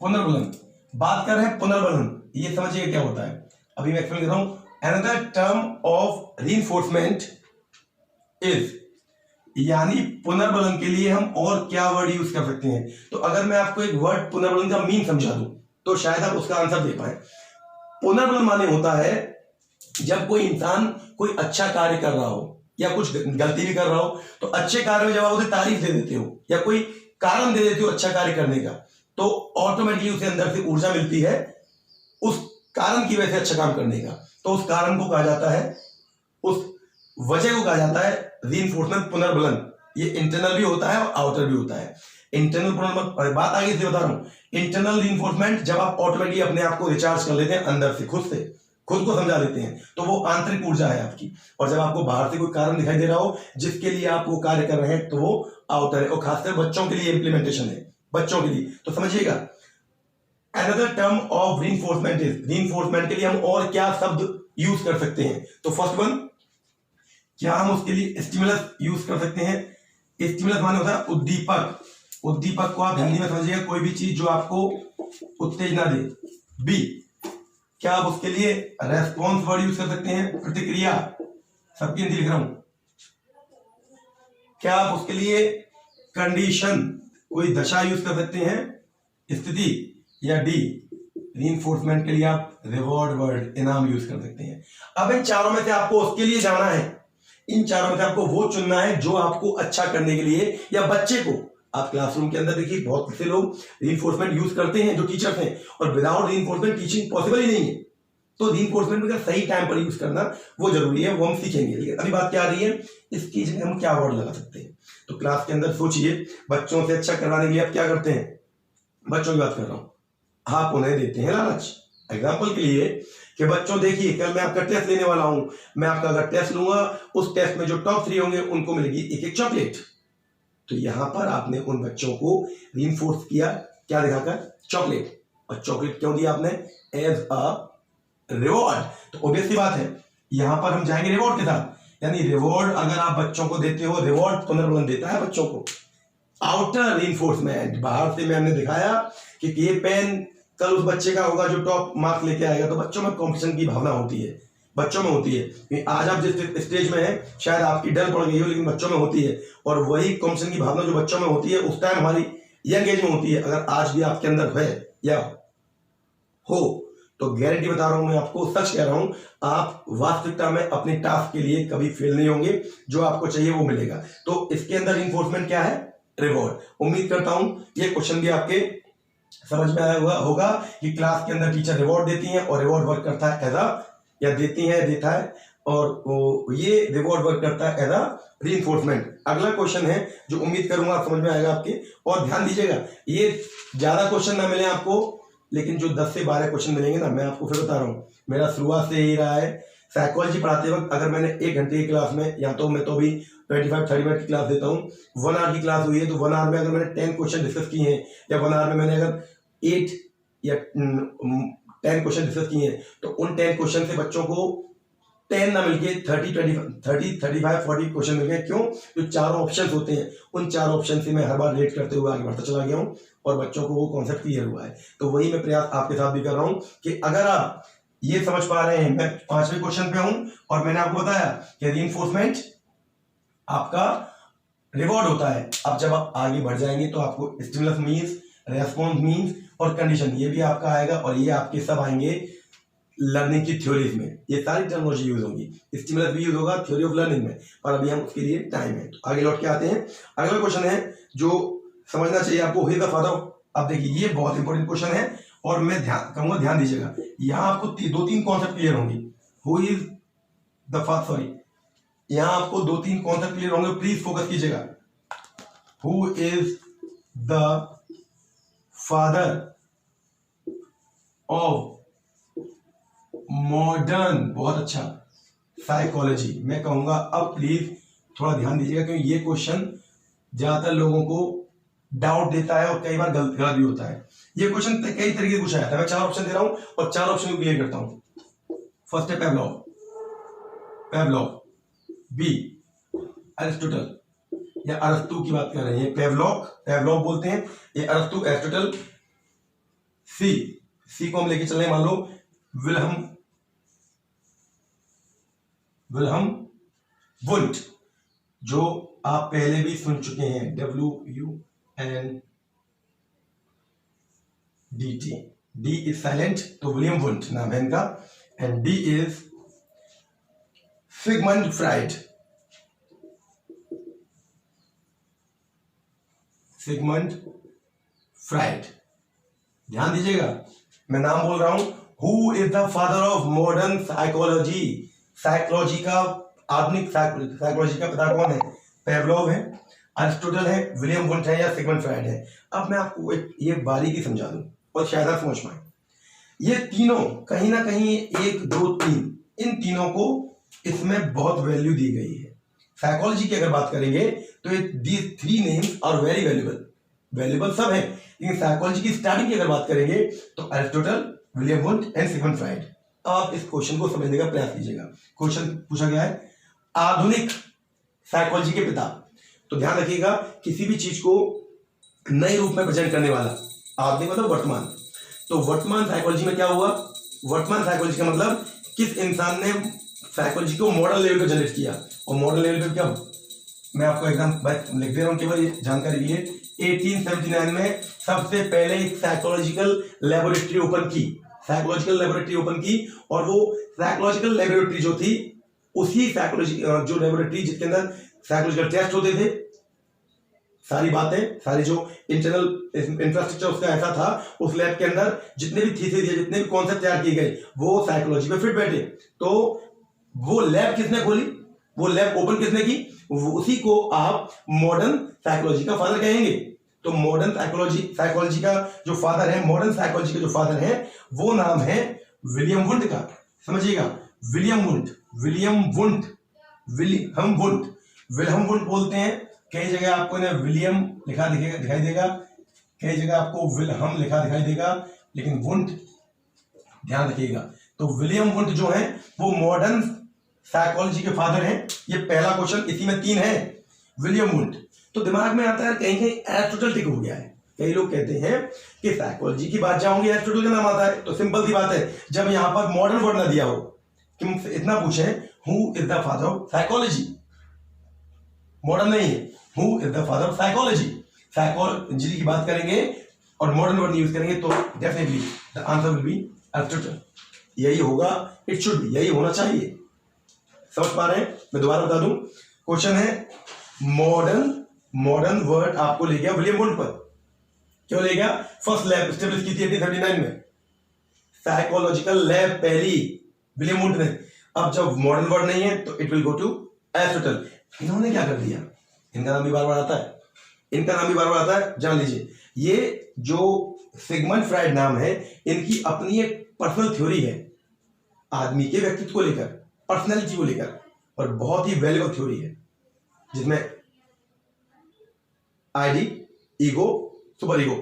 पुनर्बलन बात कर रहे हैं, पुनर्बलन ये समझिए क्या होता है। अभी मैं एक्सप्लेन कर रहा हूं। Another term of reinforcement is, यानी पुनर्बलन के लिए हम और क्या वर्ड यूज कर सकते हैं। तो अगर मैं आपको एक वर्ड पुनर्बलन का मीन समझा दूं तो शायद आप उसका आंसर दे पाए। पुनर्बलन माने होता है जब कोई इंसान कोई अच्छा कार्य कर रहा हो या कुछ गलती भी कर रहा हो तो अच्छे कार्य में जब आप उसे तारीफ दे देते हो या कोई कारण दे देते हो अच्छा कार्य करने का, तो ऑटोमेटिकली उसे अंदर से ऊर्जा मिलती है उस कारण की वजह से अच्छा काम करने का। तो उस कारण को कहा जाता है, उस वजह को कहा जाता है रीइंफोर्समेंट, पुनर्बलन। ये इंटरनल भी होता है और आउटर भी होता है। इंटरनल पुनर्बलन, बात आगे से बता रहा हूं। इंटरनल रीइंफोर्समेंट जब आप ऑटोमेटिकली अपने आप को रिचार्ज कर लेते हैं अंदर से, खुद को समझा लेते हैं, तो वो आंतरिक ऊर्जा है आपकी। और जब आपको बाहर से कोई कारण दिखाई दे रहा हो जिसके लिए आप वो कार्य कर रहे हैं तो वो आउटर है। और खासकर बच्चों के लिए इंप्लीमेंटेशन है, बच्चों के लिए। तो समझिएगा, another term of reinforcement is, reinforcement के लिए हम और क्या शब्द यूज कर सकते हैं। तो फर्स्ट वन, क्या हम उसके लिए स्टिमुलस यूज कर सकते हैं। स्टिमुलस माने होता है उद्दीपक। उद्दीपक को आप हिंदी में समझिएगा कोई भी चीज जो आपको उत्तेजना दे। बी, क्या आप उसके लिए रेस्पॉन्स वर्ड यूज कर सकते हैं, प्रतिक्रिया, सबकी हिंदी लिख रहा हूं। क्या आप उसके लिए कंडीशन, कोई दशा यूज कर सकते हैं, स्थिति। या डी, रीइंफोर्समेंट के लिए आप रिवॉर्ड वर्ड, इनाम यूज कर सकते हैं। अब इन चारों में से आपको उसके लिए जाना है, इन चारों में से आपको वो चुनना है जो आपको अच्छा करने के लिए, या बच्चे को आप क्लासरूम के अंदर देखिए बहुत से लोग रीइंफोर्समेंट यूज करते हैं जो टीचर्स हैं, और विदाउट रीइंफोर्समेंट टीचिंग पॉसिबल ही नहीं है। तो रीइंफोर्समेंट का सही टाइम पर यूज करना वो जरूरी है, वो हम सीखेंगे। लेकिन अभी बात क्या आ रही है, इसकी जगह हम क्या वर्ड लगा सकते हैं। तो क्लास के अंदर सोचिए, बच्चों से अच्छा करवाने के लिए आप क्या करते हैं, बच्चों की बात कर रहा हूं, आप उन्हें देते हैं लालच। एग्जाम्पल के लिए कि बच्चों देखिए कल मैं आपका टेस्ट लेने वाला हूं, मैं आपका अगर टेस्ट लूंगा उस टेस्ट में जो टॉप 3 होंगे उनको मिलेगी एक चॉकलेट। तो यहां पर आपने उन बच्चों को रीइंफोर्स किया, क्या दिखाकर, चॉकलेट। और चॉकलेट क्यों दिया आपने, एज अ रिवॉर्ड। तो ऑब्वियस सी बात है यहां पर हम जाएंगे रिवॉर्ड के साथ, यानी रिवॉर्ड अगर आप बच्चों को देते हो, रिवॉर्ड पुनर्बलन देता है बच्चों को। आउटर रीइंफोर्समेंट, बाहर से मैंने दिखाया कि ये पेन कल उस बच्चे का होगा जो टॉप मार्क्स लेके आएगा, तो बच्चों में कॉम्पिटिशन की भावना होती है, बच्चों में होती है। आज आप जिस स्टेज में है शायद आपकी डर पड़ गई हो, लेकिन बच्चों में होती है। और वही कॉम्पिटिशन की भावना जो बच्चों में होती है उस टाइम हमारी यंग एज में होती है। अगर आज भी आपके अंदर है या हो तो गारंटी बता रहा हूं, मैं आपको सच कह रहा हूं, आप वास्तविकता में अपने टास्क के लिए कभी फेल नहीं होंगे, जो आपको चाहिए वो मिलेगा। तो इसके अंदर रीइंफोर्समेंट क्या है, रिवॉर्ड। उम्मीद करता हूं ये क्वेश्चन भी आपके समझ में आया हुआ होगा कि क्लास के अंदर टीचर रिवॉर्ड देती है और रिवॉर्ड वर्क करता है एज अ, या देती है देता है, और ये रिवॉर्ड वर्क करता है एज अ रीइंफोर्समेंट। अगला क्वेश्चन है जो उम्मीद करूंगा समझ में आएगा आपके। और ध्यान दीजिएगा, ये ज्यादा क्वेश्चन ना मिले आपको, लेकिन जो 10 से 12 क्वेश्चन मिलेंगे ना, मैं आपको फिर बता रहा हूँ, मेरा शुरुआत से ही रहा है। साइकोलॉजी पढ़ाते वक्त अगर मैंने 1 घंटे की क्लास में, या तो मैं तो भी 25-30 मिनट की क्लास देता हूँ, 1 आवर की क्लास हुई है, तो 1 आवर में अगर मैंने 10 क्वेश्चन डिस्कस किए हैं, या 1 आवर में मैंने अगर 8 या 10 क्वेश्चन डिस्कस किए हैं, तो उन 10 क्वेश्चन से बच्चों को 10 ना मिलके 35 क्वेश्चन मिल गए। क्यों? जो चारों ऑप्शन होते हैं उन चारों ऑप्शन से मैं हर बार रेट करते हुए आगे बढ़ता चला गया हूँ और बच्चों को वो कॉन्सेप्ट क्लियर हुआ है। तो वही मैं प्रयास आपके साथ भी कर रहा हूँ कि अगर आप ये समझ पा रहे हैं, मैं 5वें क्वेश्चन पे हूं और मैंने आपको बताया कि रीइंफोर्समेंट आपका रिवॉर्ड होता है। अब जब आप आगे बढ़ जाएंगे तो आपको स्टिमुलस मीन्स, रेस्पॉन्स मीन्स और कंडीशन ये भी आपका आएगा और ये आपके सब आएंगे लर्निंग की थ्योरीज में। ये सारी टर्मिनोलॉजी यूज होगी, स्टिमुलस भी यूज होगा थ्योरी ऑफ लर्निंग में, पर अभी हम उसके लिए टाइम है। तो आगे लौट के आते हैं। अगला क्वेश्चन है जो समझना चाहिए आपको, हु इज द फादर। अब देखिए ये बहुत इंपॉर्टेंट क्वेश्चन है और मैं कहूंगा ध्यान दीजिएगा। यहां आपको 2-3 कॉन्सेप्ट क्लियर होंगे। Who is the father, sorry, यहां आपको 2-3 कॉन्सेप्ट क्लियर होंगे, प्लीज फोकस कीजिएगा। Who is the father of modern, बहुत अच्छा, साइकोलॉजी। मैं कहूंगा अब प्लीज थोड़ा ध्यान दीजिएगा क्योंकि ये क्वेश्चन ज्यादातर लोगों को डाउट देता है और कई बार गलत भी होता है। ये क्वेश्चन कई तरीके से पूछा जाता है। मैं 4 ऑप्शन दे रहा हूं और 4 ऑप्शन को क्लियर करता हूं। फर्स्ट है पेवलोव, बी अरिस्टोटल या अरस्तु की बात कर रहे हैं, पेवलोव बोलते हैं, ये अरस्तु एरिस्टोटल। सी को हम लेके चल रहे हैं, मान लो विल्हम वुंट, जो आप पहले भी सुन चुके हैं, WUNDT। डी इज साइलेंट, तो विलियम वुंट नाम है इनका। And D is Sigmund Freud. ध्यान दीजिएगा, मैं नाम बोल रहा हूं। Who is the father of modern psychology. Psychology का, आधुनिक साइकोलॉजी का पिता कौन है? पेवलोव है, अरिस्टोटल है, विलियम वुंट है या सिगमंड फ्राइड है। अब मैं आपको ये बारीकी समझा दूं और शायद आप समझ पाए। ये तीनों कहीं ना कहीं 1, 2, 3, इन तीनों को इसमें बहुत वैल्यू दी गई है। साइकोलॉजी की अगर बात करेंगे तो these 3 names are very valuable सब है, लेकिन साइकोलॉजी की स्टार्टिंग की अगर बात करेंगे तो Aristotle, William Wundt and Sigmund Freud. आप इस क्वेश्चन को समझने का प्रयास कीजिएगा। क्वेश्चन पूछा गया है आधुनिक साइकोलॉजी के पिता। तो ध्यान रखिएगा, किसी भी चीज को नए रूप में प्रेजेंट करने वाला, आधुनिक मतलब वर्तमान। तो वर्तमान साइकोलॉजी में क्या हुआ? वर्तमान साइकोलॉजी का मतलब किस इंसान ने साइकोलॉजी को मॉडर्न लेवल पर जनरेट किया। और मॉडर्न लेवल पर क्या, मैं आपको एग्जाम लिख दे रहा हूं केवल जानकारी के लिए। 1879 में सबसे पहले एक साइकोलॉजिकल लेबोरेटरी ओपन की और वो साइकोलॉजिकल लेबोरेटरी जो थी, उसी साइकोलॉजी जो लेबोरेटरी जिसके अंदर साइकोलॉजिकल टेस्ट होते थे, सारी बातें, सारी जो इंटरनल इंफ्रास्ट्रक्चर उसका ऐसा था, उस लैब के अंदर जितने भी थीसिस या जितने भी कॉन्सेप्ट तैयार किए गए वो साइकोलॉजी में फिट बैठे। तो वो लैब किसने खोली, वो लैब ओपन किसने की, उसी को आप मॉडर्न साइकोलॉजी का फादर कहेंगे। तो मॉडर्न साइकोलॉजी का जो फादर है, मॉडर्न साइकोलॉजी का जो फादर है, वो नाम है विलियम वुंट का। समझिएगा, विलियम वुंट बोलते हैं। कई जगह आपको ना विलियम लिखा दिखाई देगा, कई जगह आपको विलहम लिखा दिखाई देगा, लेकिन वुंट ध्यान रखिएगा। तो विलियम वुंट जो है वो मॉडर्न साइकोलॉजी के फादर हैं। ये पहला क्वेश्चन, इसी में 3 है, विलियम वुंट। तो दिमाग में आता है कहीं कहीं एरिस्टोटल टिक हो गया है। कई लोग कहते हैं कि साइकोलॉजी की बात जाओगे एरिस्टोटल का नाम आता है, तो सिंपल सी बात है, जब यहां पर मॉडर्न वर्ड ना दिया हो कि मुझसे इतना पूछे who is the father of psychology, modern नहीं है, who is the father of psychology की बात करेंगे और मॉडर्न वर्ड यूज करेंगे तो definitely the answer will be Aristotle. यही होगा, इट शुड बी, यही होना चाहिए। समझ पा रहे हैं? मैं दोबारा बता दूं, क्वेश्चन है मॉडर्न वर्ड आपको ले गया विलियम वुंट पर। क्यों ले गया? फर्स्ट लैब एस्टेब्लिश की थी 1839 में, साइकोलॉजिकल लैब पहली विलियम वुंट ने। अब जब मॉडर्न वर्ड नहीं है तो it will go to Aristotle. इन्होंने क्या कर दिया, इनका नाम भी बार बार आता है, जान लीजिए। ये जो सिगमंड फ्राइड नाम है, इनकी अपनी एक पर्सनल थ्योरी है आदमी के व्यक्तित्व को लेकर, पर्सनैलिटी को लेकर, और बहुत ही वैल्यूबल थ्योरी है, जिसमें ID, ego, super ego,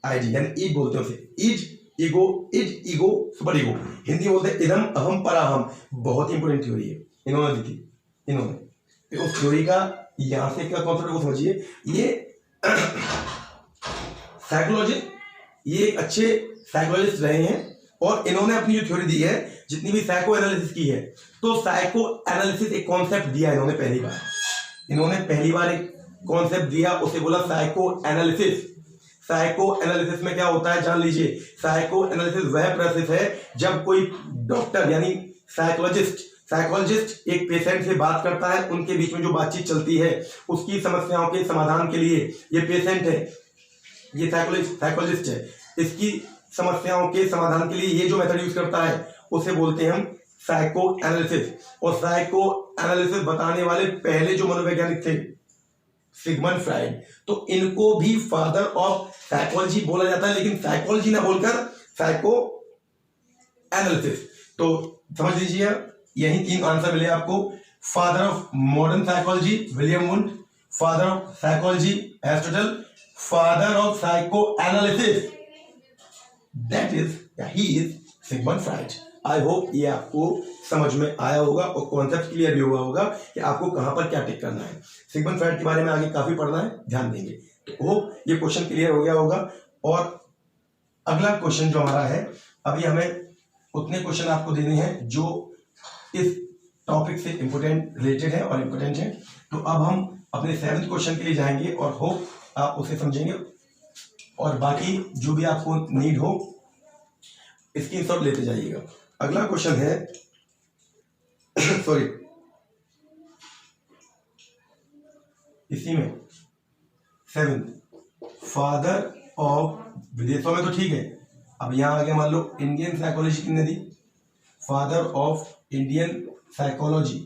ID यानी ईड बोलते हैं उसे, ईड ego, is, ego, super ego. Hindi बोलते हैं इदम, अहम, पराहम। बहुत ही इंपॉर्टेंट थ्योरी है, इन्होंने दी थी, इन्होंने। उस थ्योरी का यहां से क्या कॉन्सेप्ट को समझिए। ये साइकोलॉजिस्ट, ये एक अच्छे साइकोलॉजिस्ट रहे हैं और इन्होंने अपनी जो थ्योरी दी है, जितनी भी साइको एनालिसिस की है, तो साइको एनालिसिस एक कॉन्सेप्ट दिया इन्होंने पहली बार। इन्होंने पहली बार एक कॉन्सेप्ट दिया, उसे बोला साइको एनालिसिस। साइको एनालिसिस में क्या होता है जान लीजिए। साइको एनालिसिस वह प्रोसेस है जब कोई डॉक्टर यानी साइकोलॉजिस्ट एक पेशेंट से बात करता है, उनके बीच में जो बातचीत चलती है उसकी समस्याओं के समाधान के लिए ये पेशेंट है, ये साइकोलॉजिस्ट है, इसकी समस्याओं के समाधान के लिए ये जो मेथड यूज करता है उसे बोलते हैं हम साइको एनालिसिस। और साइको एनालिसिस बताने वाले पहले जो मनोवैज्ञानिक थे सिगमंड फ्राइड, तो इनको भी फादर ऑफ साइकोलॉजी बोला जाता है, लेकिन साइकोलॉजी ना बोलकर साइको एनालिसिस। तो समझ लीजिए, यही 3 आंसर मिले आपको। Father of modern psychology William wound, father of psychology Aristotle, father of psycho analysis that is he is Sigmund Freud. I hope ये आपको समझ में आया होगा और कॉन्सेप्ट क्लियर भी हुआ होगा कि आपको कहां पर क्या टिक करना है। सिगमंड फ्राइड के बारे में आगे काफी पढ़ना है, ध्यान देंगे। तो होप ये क्वेश्चन क्लियर हो गया होगा। और अगला क्वेश्चन जो हमारा है, अभी हमें उतने क्वेश्चन आपको देने हैं जो इस टॉपिक से इंपोर्टेंट रिलेटेड है और इंपोर्टेंट है। तो अब हम अपने 7th क्वेश्चन के लिए जाएंगे और होप आप उसे समझेंगे और बाकी जो भी आपको नीड हो स्क्रीनशॉट लेते जाइएगा। अगला क्वेश्चन है सॉरी इसी में 7th फादर ऑफ, विदेशों में तो ठीक है, अब यहां आगे मान लो इंडियन साइकोलॉजी किसने दी, फादर ऑफ इंडियन साइकोलॉजी,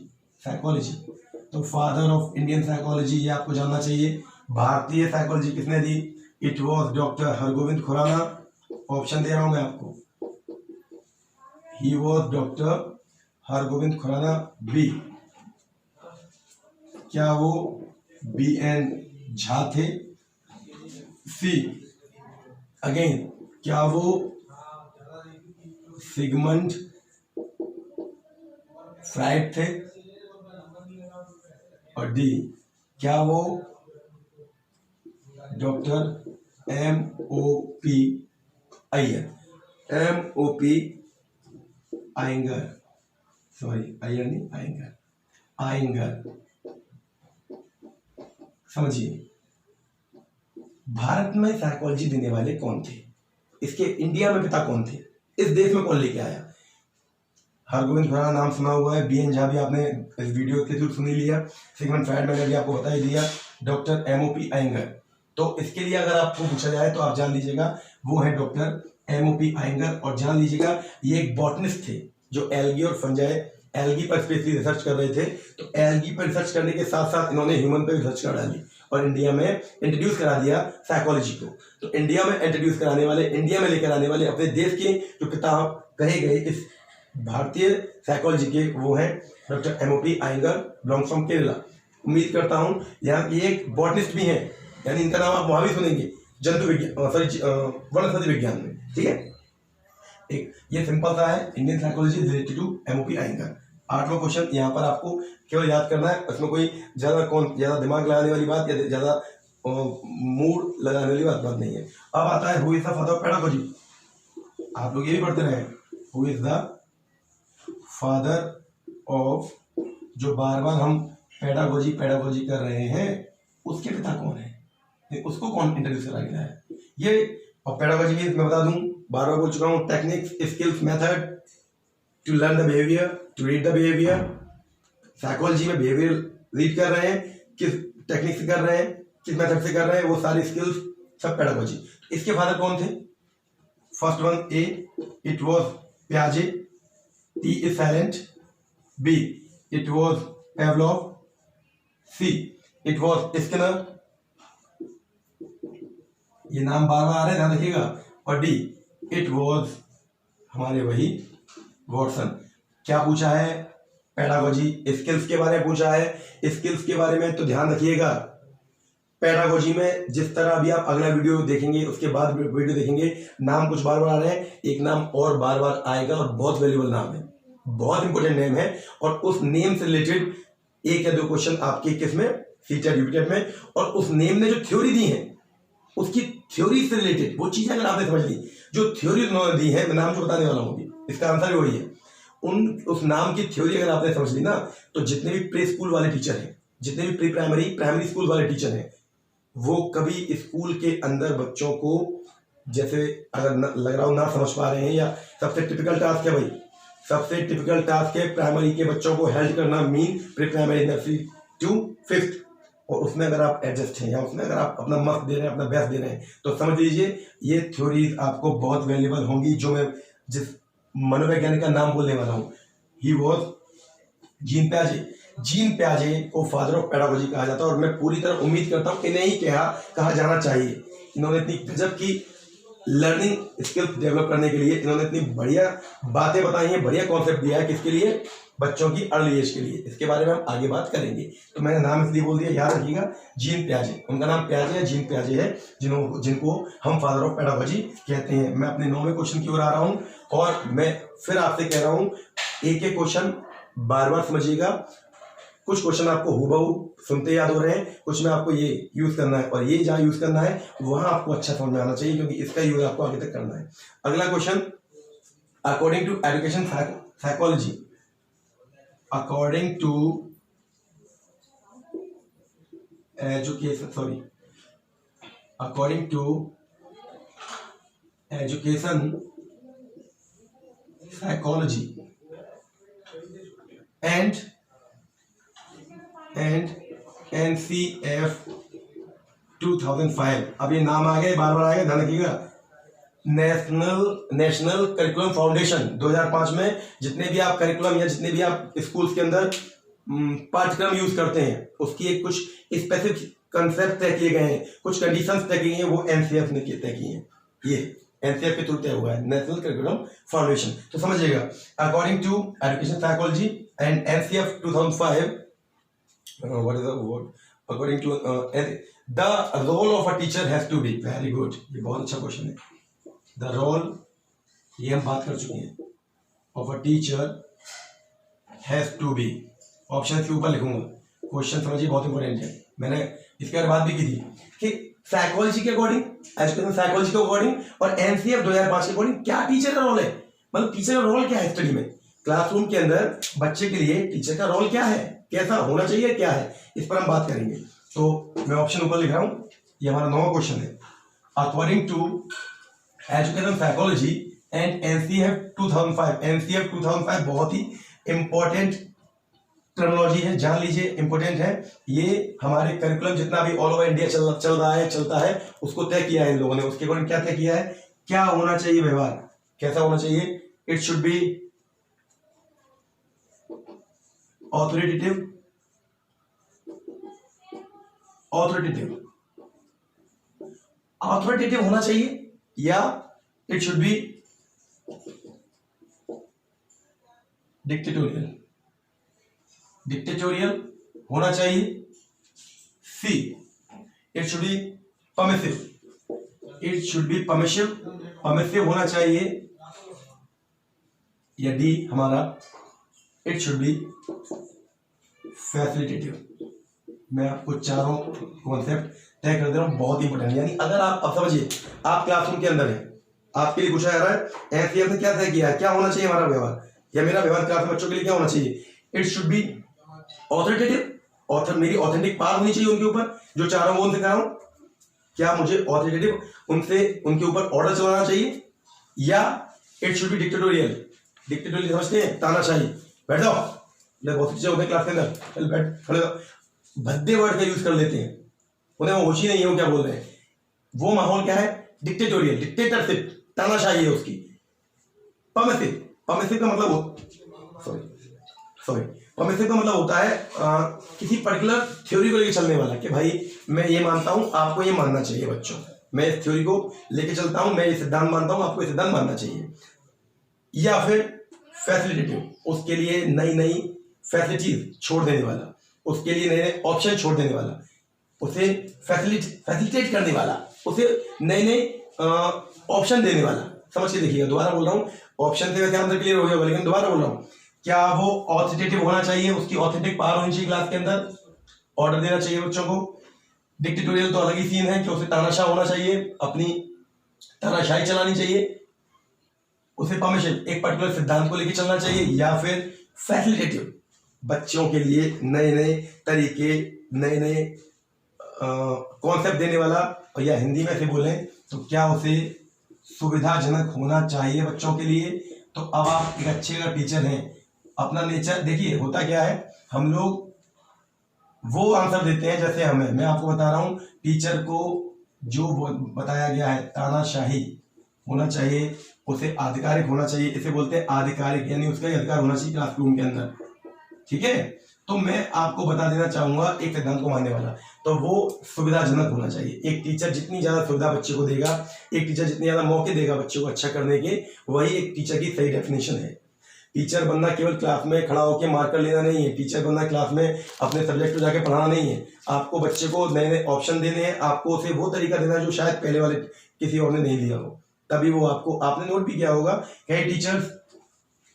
तो फादर ऑफ इंडियन साइकोलॉजी ये आपको जानना चाहिए। भारतीय साइकोलॉजी किसने दी, it was doctor Hargovind Khurana. Option दे रहा हूं मैं आपको, he was doctor Hargovind Khurana. B, क्या वो BN झा थे। सी, अगेन क्या वो सिगमंड फ्राइड थे। और डी, क्या वो doctor MOP Iyer, MOP Iyengar, sorry Iyer नहीं आयंगर, आयंगर। समझिए, भारत में साइकोलॉजी देने वाले कौन थे, इसके इंडिया में पिता कौन थे, इस देश में कौन लेके आया। हरगोविंद खुराना नाम सुना हुआ है, BN झा भी आपने इस वीडियो के थ्रू सुन ही लिया, सिगमंड फ्राइड मैंने भी आपको बता ही दिया, डॉक्टर MOP आयंगर। तो इसके लिए अगर आपको पूछा जाए तो आप जान लीजिएगा वो है डॉक्टर MOP आयंगर। और जान लीजिएगा ये एक बॉटनिस्ट थे जो एल्गी और फंजाई, एल्गी पर स्पेशली रिसर्च कर रहे थे। तो एल्गी पर रिसर्च करने के साथ साथ इन्होंने ह्यूमन पर रिसर्च कर डाली और इंडिया में इंट्रोड्यूस करा दिया साइकोलॉजी को। तो इंडिया में इंट्रोड्यूस कराने वाले, इंडिया में लेकर आने वाले अपने देश के जो किताब कहे गए इस भारतीय साइकोलॉजी के, वो है doctor MOP Iyengar, belongs from Kerala. उम्मीद करता हूँ यहाँ ये एक बॉटनिस्ट भी है, यानी इनका नाम आप वहां भी सुनेंगे जंतु विज्ञान, सॉरी वनस्पति विज्ञान में, ठीक है। एक ये सिंपल सा है, Indian psychology related to MOP Iyengar. 8वां क्वेश्चन यहाँ पर आपको केवल याद करना है, उसमें कोई ज्यादा दिमाग लगाने वाली बात या ज्यादा मूड लगाने वाली बात नहीं है। अब आता है who is the father of pedagogy. आप लोग ये भी पढ़ते रहे, who is the father of, जो बार बार हम पेडागोजी कर रहे हैं उसके पिता कौन है, उसको कौन इंट्रोड्यूस करा गया है ये। और पेडागोजी मींस मैं बता दूं, बार बार बोल चुका हूं, techniques, skills, method to learn the behaviour, to read the behaviour. Psychology में बिहेवियर रीड कर रहे हैं, किस टेक्निक से कर रहे हैं, किस मेथड से कर रहे हैं, वो सारी स्किल्स सब पेडागोजी। इसके फादर कौन थे, first one A, it was प्याजे, T is silent. B, it was Pavlov. C, it was Skinner. ये नाम बार बार आ रहे हैं, ध्यान रखिएगा। और D, इट वॉज हमारे वही वॉटसन। क्या पूछा है, पेडागोजी, स्किल्स के बारे में पूछा है। स्किल्स के बारे में तो ध्यान रखिएगा, पेडागोजी में जिस तरह अभी आप अगला वीडियो देखेंगे, उसके बाद वीडियो देखेंगे, नाम कुछ बार बार आ रहे हैं, एक नाम और बार बार आएगा और बहुत वैल्यूबल नाम है, बहुत इंपॉर्टेंट नेम है, और उस नेम से रिलेटेड एक या दो क्वेश्चन आपके किसमें, सीटेट यूपीटेट में, और उस नेम ने जो थ्योरी दी है उसकी थ्योरी से रिलेटेड वो चीजें अगर आपने समझ ली, जो थ्योरी उन्होंने दी है, मैं नाम जो बताने वाला हूँ अभी, इसका आंसर भी वही है, उस नाम की थ्योरी अगर आपने समझ ली ना, तो जितने भी प्री स्कूल वाले टीचर हैं, जितने भी प्री प्राइमरी स्कूल वाले टीचर हैं, वो कभी स्कूल के अंदर बच्चों को, जैसे अगर लग रहा हो ना समझ पा रहे हैं, या सबसे टिपिकल टास्क है भाई, सबसे टिपिकल टास्क है प्राइमरी के बच्चों को हेल्प करना, mean pre primary nursery to 5th, और उसमें अगर आप एडजस्ट हैं या उसमें अगर आप अपना मस्त दे रहे हैं, अपना बेस्ट दे रहे हैं, तो समझ लीजिए ये थ्योरीज आपको बहुत वैल्यूबल होंगी। जो मैं जिस मनोवैज्ञानिक का नाम बोलने वाला हूँ, ही वॉज जीन प्याजे। जीन प्याजे को फादर ऑफ पेडागोजी कहा जाता है, और मैं पूरी तरह उम्मीद करता हूँ इन्हें ही कहा जाना चाहिए। इन्होंने इतनी गजब की लर्निंग स्किल्स डेवलप करने के लिए इन्होंने इतनी बढ़िया बातें बताई हैं, बढ़िया कॉन्सेप्ट दिया है, किसके लिए, बच्चों की अर्ली एज के लिए। इसके बारे में हम आगे बात करेंगे, तो मैंने नाम इसलिए बोल दिया, याद रखिएगा, जीन प्याजे, उनका नाम प्याजे है, जीन प्याजे है, जिनको हम फादर ऑफ पेडागोजी कहते हैं। मैं अपने 9वें क्वेश्चन की ओर आ रहा हूँ, और मैं फिर आपसे कह रहा हूँ एक एक क्वेश्चन बार बार समझिएगा। कुछ क्वेश्चन आपको हूबहू सुनते याद हो रहे हैं, कुछ में आपको ये यूज करना है, और ये जहाँ यूज करना है वहां आपको अच्छा समझ में आना चाहिए, क्योंकि इसका यूज आपको आगे तक करना है। अगला question, according to education psychology, according to education psychology and NCF 2005, अब ये नाम आ गए, बार बार आएगा, ध्यान रखिएगा। नेशनल करिकुलम फाउंडेशन 2005 में जितने भी आप करिकुलम या जितने भी आप स्कूल्स के अंदर पाठ्यक्रम यूज करते हैं, उसकी एक कुछ स्पेसिफिक कंसेप्ट तय किए गए हैं, कुछ कंडीशंस तय किए हैं, वो NCF ने तय किए हैं। ये NCF के थ्रू तय हुआ है, नेशनल करिकुलम फाउंडेशन। तो समझिएगा, according to education psychology and NCF 2005, what is the word, according to the role of a teacher has to be, very good, ये बहुत अच्छा क्वेश्चन है। the role, ये हम बात कर चुके हैं, of a teacher has to be, option के ऊपर लिखूंगा, क्वेश्चन समझिए बहुत इंपॉर्टेंट है। मैंने इसके बारे बात भी की थी कि साइकोलॉजी के अकॉर्डिंग, एजुकेशन साइकोलॉजी के अकॉर्डिंग और NCF 2005 के अकॉर्डिंग क्या टीचर का रोल है, मतलब टीचर का रोल क्या है स्टडी में, क्लासरूम के अंदर बच्चे के लिए टीचर का रोल क्या है, कैसा होना चाहिए, क्या है, इस पर हम बात करेंगे। तो मैं ऑप्शन ऊपर लिख रहा हूं, ये हमारा 9वां क्वेश्चन है। According to education psychology and NCF 2005, NCF 2005 बहुत ही इंपॉर्टेंट टर्मिनोलॉजी है, जान लीजिए, इंपॉर्टेंट है। ये हमारे करिकुलम जितना भी ऑल ओवर इंडिया चल रहा है, चलता है, उसको तय किया है इन लोगों ने। उसके अकॉर्डिंग क्या तय किया है, क्या होना चाहिए व्यवहार, कैसा होना चाहिए, इट शुड बी ऑथोरिटेटिव होना चाहिए, या इट शुड बी डिक्टेटोरियल होना चाहिए, see it should be permissive होना चाहिए, या डी हमारा इट शुड बी फैसिलिटेटिव। मैं आपको चारों कॉन्सेप्ट तय कर दे रहा हूं, बहुत इंपॉर्टेंट। यानी अगर आप अब समझिए, आप क्लासरूम के अंदर हैं, आपके लिए पूछा जा रहा है NCF ने क्या तय किया है, क्या होना चाहिए हमारा व्यवहार, या मेरा व्यवहार क्लास में बच्चों के लिए क्या होना चाहिए, इट शुड बी ऑथोरिटेटिव, मेरी ऑथेंटिक पावर होनी चाहिए उनके ऊपर, जो चारों वो उनसे कह रहा हूं, क्या मुझे ऑथोरिटेटिव उनके ऊपर ऑर्डर चलाना चाहिए, या इट शुड बी डिक्टेटोरियल समझते हैं, तानाशाही, बैठ जाओ, बहुत चीजें होते हैं क्लास के अंदर, चल बैठ, खड़े भद्दे वर्ड का यूज कर लेते हैं, उन्हें वो होश ही नहीं है वो क्या बोल रहे हैं। वो माहौल क्या है, डिक्टेटोरियल, डिक्टेटरशिप, तानाशाही है उसकी। परमिसिव का मतलब परमिसिव का मतलब होता है किसी पर्टिकुलर थ्योरी को लेकर चलने वाला, कि भाई मैं ये मानता हूं, आपको ये मानना चाहिए बच्चों, मैं इस थ्योरी को लेके चलता हूं, मैं ये सिद्धांत मानता हूं, आपको ये सिद्धांत मानना चाहिए। या फिर फैसिलिटेटिव, उसके लिए नई नई फैसिलिटीज छोड़ देने वाला, उसके लिए नए नए ऑप्शन छोड़ देने वाला, उसे फैसिलिटेट करने वाला, उसे नए नए ऑप्शन देने वाला। समझ के देखिएगा, दोबारा बोल रहा हूँ, ऑप्शन से वैसे आंसर क्लियर हो गया, लेकिन दोबारा बोल रहा हूँ, क्या वो ऑथेंटिकेटिव होना चाहिए, उसकी ऑथेंटिक पावर होनी चाहिए क्लास के अंदर, ऑर्डर देना चाहिए बच्चों को। डिक्टेटोरियल तो अलग ही सीन है कि उसे तानाशाह होना चाहिए, अपनी तानाशाही चलानी चाहिए, उसे परमिशन एक पर्टिकुलर सिद्धांत को लेकर चलना चाहिए, या फिर फैसिलिटेटिव, बच्चों के लिए नए नए तरीके, नए नए कॉन्सेप्ट देने वाला, और या हिंदी में से बोलें तो क्या उसे सुविधाजनक होना चाहिए बच्चों के लिए। तो अब आप एक अच्छे अगर टीचर हैं, अपना नेचर देखिए, होता क्या है, हम लोग वो आंसर देते हैं जैसे हमें, मैं आपको बता रहा हूं, टीचर को जो बताया गया है तानाशाही होना चाहिए, उसे आधिकारिक होना चाहिए, इसे बोलते हैं आधिकारिक, यानी उसका अधिकार होना चाहिए क्लासरूम के अंदर। ठीक है, तो मैं आपको बता देना चाहूंगा एक सिद्धांत को मानने वाला, तो वो सुविधाजनक होना चाहिए। एक टीचर जितनी ज्यादा सुविधा बच्चे को देगा, एक टीचर जितने ज्यादा मौके देगा बच्चे को अच्छा करने के, वही एक टीचर की सही डेफिनेशन है। टीचर बनना केवल क्लास में खड़ा होकर मार्कर लेना नहीं है, टीचर बनना क्लास में अपने सब्जेक्ट को जाके पढ़ाना नहीं है, आपको बच्चे को नए नए ऑप्शन देने हैं, आपको उसे वो तरीका देना है जो शायद पहले वाले किसी और ने नहीं दिया हो, तभी वो आपको, आपने नोट भी किया होगा, कई टीचर्स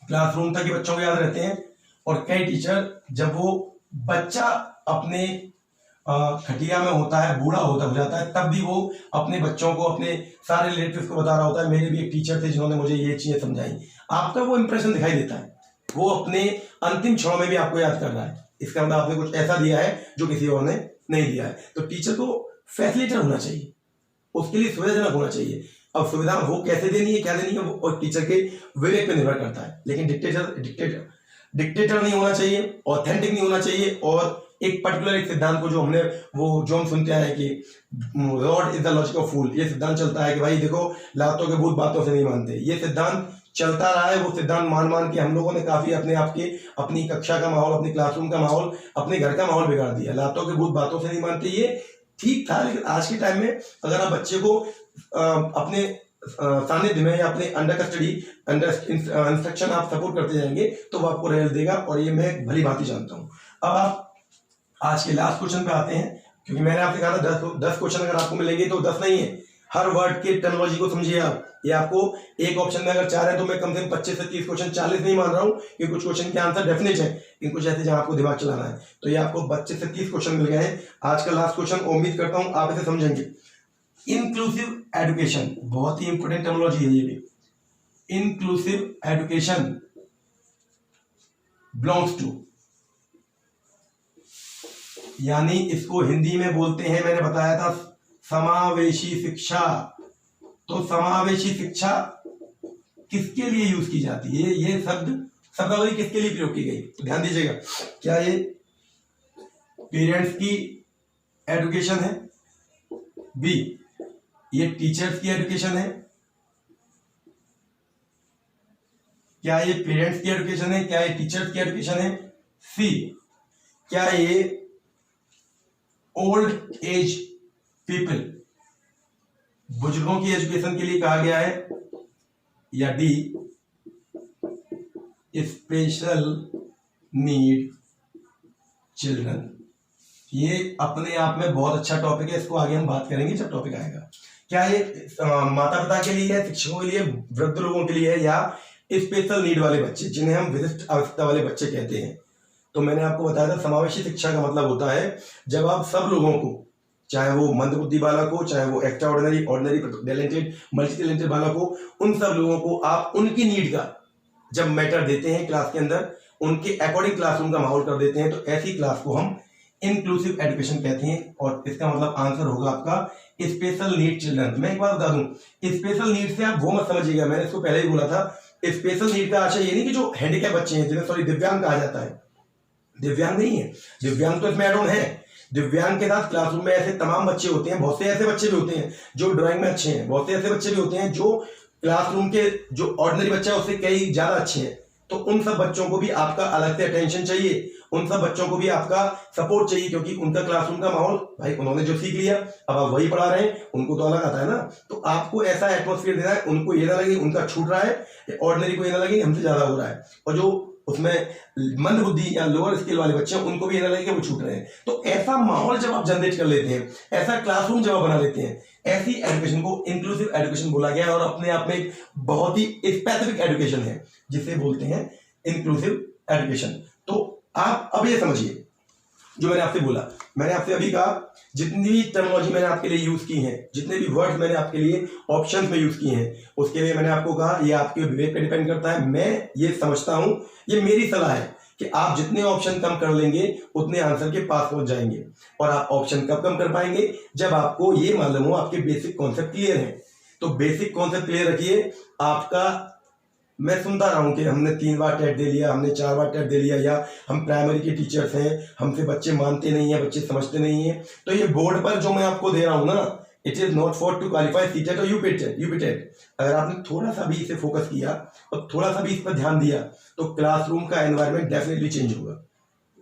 क्लासरूम तक ही बच्चों को याद रहते हैं, और कई टीचर जब वो बच्चा अपने खटिया में होता है, बूढ़ा होता हो जाता है, तब भी वो अपने बच्चों को, अपने सारे रिलेटिव्स को बता रहा होता है, मेरे भी एक टीचर थे जिन्होंने मुझे ये चीजें समझाई। आपका वो इंप्रेशन दिखाई देता है, वो अपने अंतिम क्षणों में भी आपको याद कर रहा है, इसका मतलब आपने कुछ ऐसा दिया है जो किसी और ने नहीं दिया है। तो टीचर को फैसिलिटेटर होना चाहिए, उसके लिए सुविधाजनक होना चाहिए। अब सुविधा वो कैसे देनी है, क्या देनी है, वो और टीचर के विवेक पे निर्भर करता है, लेकिन डिक्टेटर नहीं होना चाहिए, ऑथेंटिक नहीं होना चाहिए, और एक पर्टिकुलर एक सिद्धांत को जो हम सुनते आए कि rod is the logic of fool, ये सिद्धांत चलता है कि भाई देखो, लातों के भूत बातों से नहीं मानते, ये सिद्धांत चलता रहा है। वो सिद्धांत मान के हम लोगों ने काफी अपने आप के, अपनी कक्षा का माहौल, अपनी क्लासरूम का माहौल, अपने घर का माहौल बिगाड़ दिया। लातों के भूत बातों से नहीं मानते, ये ठीक था, लेकिन आज के टाइम में अगर आप बच्चे को अपने सानिध्य में या अपने अंडर कस्टडी, अंडर इंस्ट्रक्शन आप सपोर्ट करते जाएंगे तो वो आपको रिजल्ट देगा, और ये मैं भली भांति जानता हूँ। अब आप आज के लास्ट क्वेश्चन पे आते हैं, क्योंकि मैंने आपसे कहा था 10 क्वेश्चन अगर आपको मिलेंगे तो 10 नहीं है, हर वर्ड के टर्मिनोलॉजी को समझिए आप। ये आपको एक ऑप्शन में अगर 4 है तो मैं कम से कम 25 से 30 क्वेश्चन, 40 नहीं मान रहा हूँ, कि कुछ क्वेश्चन के आंसर डेफिनेट है, लेकिन कुछ ऐसे जहां आपको दिमाग चलाना है। तो ये आपको 25 से 30 क्वेश्चन मिल गए हैं। आज का लास्ट क्वेश्चन, उम्मीद करता हूं आप इसे समझेंगे। इंक्लूसिव एजुकेशन, बहुत ही इंपोर्टेंट टर्मिनोलॉजी है ये भी। इंक्लूसिव एजुकेशन बिलोंग्स टू, यानी इसको हिंदी में बोलते हैं, मैंने बताया था, समावेशी शिक्षा। तो समावेशी शिक्षा किसके लिए यूज की जाती है, ये शब्दावली किसके लिए प्रयोग की गई, तो ध्यान दीजिएगा। क्या ये पेरेंट्स की एजुकेशन है, बी ये टीचर्स की एजुकेशन है, क्या ये पेरेंट्स की एजुकेशन है, क्या ये टीचर्स की एजुकेशन है, सी क्या ये ओल्ड एज पीपल, बुजुर्गों की एजुकेशन के लिए कहा गया है, या डी स्पेशल नीड चिल्ड्रन। ये अपने आप में बहुत अच्छा टॉपिक है, इसको आगे हम बात करेंगे जब टॉपिक आएगा। क्या ये माता पिता के लिए है, शिक्षकों के लिए, वृद्ध लोगों के लिए है, या स्पेशल नीड वाले बच्चे, जिन्हें हम विशिष्ट आवश्यकता वाले बच्चे कहते हैं। तो मैंने आपको बताया था, समावेशी शिक्षा का मतलब होता है जब आप सब लोगों को, चाहे वो मंदबुद्धि बालक हो, चाहे वो extra ordinary, ordinary, talented, multi talented बालक हो, उन सब लोगों को आप उनकी नीड का जब मैटर देते हैं क्लास के अंदर, उनके अकॉर्डिंग क्लासरूम का माहौल कर देते हैं, तो ऐसी क्लास को हम इंक्लूसिव एजुकेशन कहते हैं। और इसका मतलब आंसर होगा आपका स्पेशल नीड चिल्ड्रन। मैं एक बात बता दूं, स्पेशल नीड से आप वो मत समझिएगा, मैंने इसको पहले ही बोला था, स्पेशल नीड का आशय ये नहीं कि जो हैंडीकैप बच्चे हैं, जिन्हें सॉरी दिव्यांग कहा जाता है, दिव्यांग नहीं है, दिव्यांग तो इसमें एड ऑन है। दिव्यांग के साथ क्लासरूम में ऐसे तमाम बच्चे होते हैं, बहुत से ऐसे बच्चे भी होते हैं जो ड्राइंग में अच्छे हैं, बहुत से ऐसे बच्चे भी होते हैं जो क्लासरूम के जो ऑर्डिनरी बच्चा है उससे कई ज्यादा अच्छे हैं। तो उन सब बच्चों को भी आपका अलग से अटेंशन चाहिए, उन सब बच्चों को भी आपका सपोर्ट चाहिए, क्योंकि उनका क्लासरूम का माहौल, भाई उन्होंने जो सीख लिया अब आप वही पढ़ा रहे हैं, उनको तो अलग आता है ना। तो आपको ऐसा एटमोस्फेयर देना है, उनको ये ना लगे उनका छूट रहा है, ऑर्डिनरी को ये ना लगे हमसे ज्यादा हो रहा है। और जो उसमें मंद बुद्धि या लोअर स्किल वाले बच्चे हैं, उनको भी ये ना लगे कि वो छूट रहे हैं। तो ऐसा माहौल जब आप जनरेट कर लेते हैं, ऐसा क्लासरूम जब आप बना लेते हैं, ऐसी एजुकेशन को इंक्लूसिव एजुकेशन बोला गया है और अपने आप में एक बहुत ही स्पेसिफिक एजुकेशन है जिसे बोलते हैं इंक्लूसिव एजुकेशन। तो आप अब ये समझिए जो मैंने आपसे बोला, मैंने आपसे अभी कहा जितनी भी टर्मिनोलॉजी मैंने आपके लिए यूज की है, जितने भी वर्ड्स मैंने आपके लिए ऑप्शंस में यूज किए हैं, उसके लिए मैंने आपको कहा ये आपके विवेक पे डिपेंड करता है। मैं ये समझता हूं, ये मेरी सलाह है कि आप जितने ऑप्शन कम कर लेंगे उतने आंसर के पास पहुंच जाएंगे। और आप ऑप्शन कब कम कर पाएंगे? जब आपको ये मालूम हो आपके बेसिक कॉन्सेप्ट क्लियर है। तो बेसिक कॉन्सेप्ट क्लियर रखिए। आपका, मैं सुनता रहा हूं कि हमने 3 बार टेट दे लिया, हमने 4 बार टेट दे लिया, या हम प्राइमरी के टीचर्स हैं, हमसे बच्चे मानते नहीं है, बच्चे समझते नहीं है। तो ये बोर्ड पर जो मैं आपको दे रहा हूं ना, it is not for to qualify CTET और यूपीटेट। अगर आपने थोड़ा सा भी इसे फोकस किया और थोड़ा सा भी इस पर ध्यान दिया तो क्लासरूम का एनवायरमेंट डेफिनेटली चेंज होगा।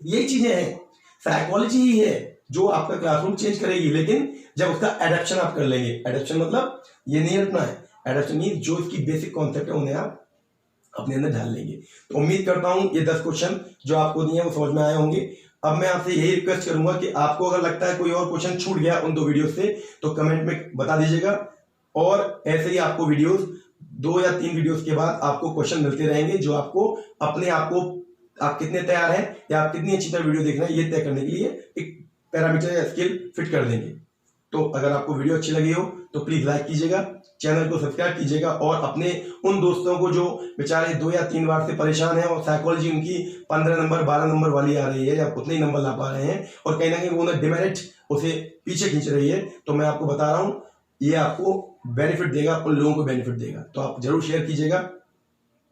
यही चीजें हैं, साइकोलॉजी ही है जो आपका क्लासरूम चेंज करेगी, लेकिन जब उसका एडेप्शन आप कर लेंगे। एडेप्शन मतलब ये नहीं रटना है, एडेप्शन मीन जो इसकी बेसिक कॉन्सेप्ट है उन्हें आप अपने अंदर ढाल लेंगे। तो उम्मीद करता हूं ये 10 क्वेश्चन जो आपको दिए हैं वो समझ में आए होंगे। अब मैं आपसे यही रिक्वेस्ट करूंगा कि आपको अगर लगता है कोई और क्वेश्चन छूट गया उन 2 वीडियो से तो कमेंट में बता दीजिएगा। और ऐसे ही आपको वीडियोस 2 या 3 वीडियोस के बाद आपको क्वेश्चन मिलते रहेंगे जो आपको अपने आप को, आप कितने तैयार हैं या आप कितनी अच्छी तरह वीडियो देख रहे हैं ये तय करने के लिए एक पैरामीटर या स्केल फिट कर देंगे। तो अगर आपको वीडियो अच्छी लगी हो तो प्लीज लाइक कीजिएगा, चैनल को सब्सक्राइब कीजिएगा और अपने उन दोस्तों को जो बेचारे 2 या 3 बार से परेशान हैं और साइकोलॉजी उनकी 15 नंबर 12 नंबर वाली आ रही है या उतने ही नंबर ला पा रहे हैं और कहीं ना कहीं वो उन्हें डिमेरिट उसे पीछे खींच रही है, तो मैं आपको बता रहा हूं ये आपको बेनिफिट देगा, उन लोगों को बेनिफिट देगा। तो आप जरूर शेयर कीजिएगा।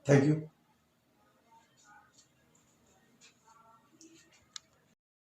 Thank you.